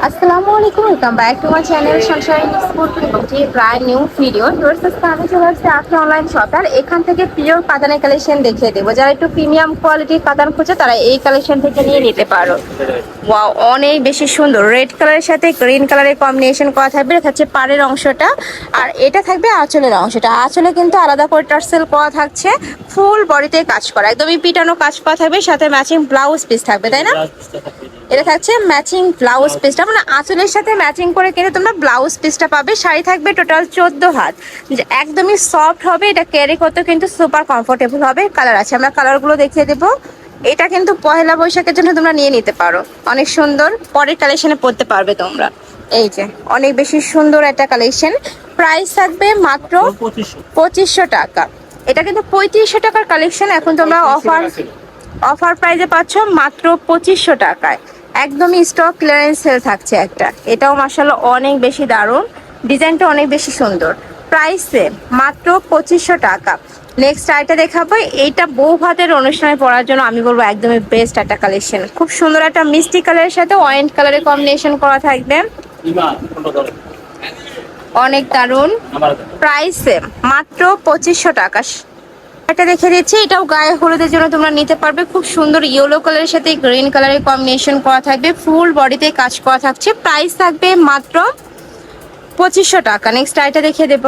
আসসালামু আলাইকুম, welcome back to my channel Sunshine school একটি ব্র্যান্ড নিউ ভিডিও। আমি চলে আসছি আজকে অনলাইন শপ। আর এখান থেকে পিওর কাতানের কালেকশন দেখিয়ে দেবো। যারা একটু প্রিমিয়াম কোয়ালিটির কাতান খুঁজে তারা এই কালেকশন থেকে নিয়ে নিতে পারো। ওয়াও, অনেক বেশি সুন্দর। রেড কালারের সাথে গ্রিন কালারের কম্বিনেশন করা থাকবে। এটা থাকছে পাড়ের অংশটা, আর এটা থাকবে আঁচলের অংশটা। আঁচলে কিন্তু আলাদা করে টার্সেল করা থাকছে, ফুল বডিতে কাজ করা, একদমই পিটানো কাজ করা থাকবে, সাথে ম্যাচিং ব্লাউজ পিস থাকবে, তাই না? এটা থাকছে ম্যাচিং ব্লাউজ পিসটা, মানে আঁচলের সাথে ম্যাচিং করে কিন্তু তোমরা ব্লাউজ পিসটা পাবে। শাড়ি থাকবে টোটাল 14 হাত, একদমই সফট হবে। এটা ক্যারি করতে কিন্তু সুপার কমফোর্টেবল হবে। কালার আছে, আমরা কালারগুলো দেখিয়ে দেবো। এটা কিন্তু পহেলা বৈশাখের জন্য তোমরা নিয়ে নিতে পারো, অনেক সুন্দর। পরের কালেকশনে পড়তে পারবে তোমরা। এই যে অনেক বেশি সুন্দর একটা কালেকশন। প্রাইস থাকবে মাত্র 2500 টাকা। এটা কিন্তু 3500 টাকার কালেকশন, এখন তোমরা অফার প্রাইসে পাচ্ছ মাত্র 2500 টাকায়। একদমই স্টক ক্লিয়ারেন্স সেল থাকছে একটা। এটাও মাশাআল্লাহ অনেক বেশি দারুণ, ডিজাইনটা অনেক বেশি সুন্দর। প্রাইসে মাত্র 2500 টাকা। নেক্সট আইটা দেখাবো, এইটা বউ ভাতের অনুষ্ঠানে পরার জন্য আমি বলবো একদমই বেস্ট একটা কালেকশন। খুব সুন্দর একটা মিষ্টি কালারের সাথে অরেঞ্জ কালারের কম্বিনেশন করা থাকবে, অনেক দারুণ। প্রাইসে মাত্র 2500 টাকা। এটা দেখে দিচ্ছি, এটাও গায়ে হলুদের জন্য তোমরা নিতে পারবে। খুব সুন্দর ইয়েলো কালারের সাথে গ্রিন কালারের কম্বিনেশন করা থাকবে, ফুল বডিতে কাজ করা থাকছে। প্রাইস থাকবে মাত্র 2500 টাকা। নেক্সট আইটা দেখে দেব।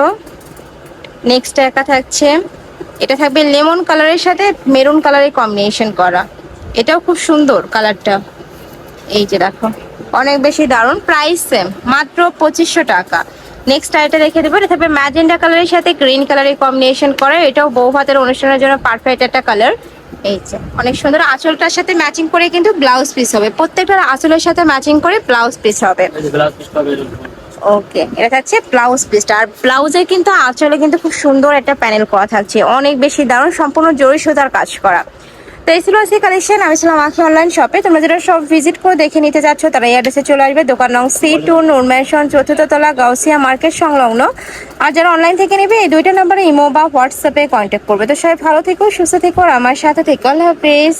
নেক্সট একা থাকছে, এটা থাকবে লেমন কালারের সাথে মেরুন কালারের কম্বিনেশন করা। এটাও খুব সুন্দর কালারটা, এই যে দেখো, অনেক বেশি দারুণ। প্রাইস সেম, মাত্র 2500 টাকা। নেক্সট আইটা রেখে দেবো, এটা থাকবে ম্যাজেন্ডা কালারের সাথে গ্রিন কালারের কম্বিনেশন করা। এটাও বউ ভাতের অনুষ্ঠানের জন্য পারফেক্ট একটা কালার। এই যে অনেক সুন্দর, আঁচলটার সাথে ম্যাচিং করে কিন্তু ব্লাউজ পিস হবে। প্রত্যেকটার আঁচলের সাথে ম্যাচিং করে ব্লাউজ পিস হবে। ওকে, এটা থাকছে ব্লাউজ পিসটা। আর ব্লাউজে কিন্তু আঁচলে কিন্তু খুব সুন্দর একটা প্যানেল করা থাকছে, অনেক বেশি দারুণ, সম্পূর্ণ জরি সুতার কাজ করা। তো এই ছিল আজকে কালেকশন। আমি ছিলাম আখি অনলাইন শপে। তোমরা যারা সব ভিজিট করে দেখে নিতে যাচ্ছ তারা এই অ্যাড্রেসে চলে আসবে। দোকান নং C2, নূর ম্যানশন, 4th তলা, গাউসিয়া মার্কেট সংলগ্ন। আর যারা অনলাইন থেকে নেবে এই দুইটা নাম্বারে ইমো বা হোয়াটসঅ্যাপে কন্ট্যাক্ট করবে। তো সবাই ভালো থেকো, সুস্থ থেকো, আর আমার সাথে থেকো। আল্লাহ হাফেজ।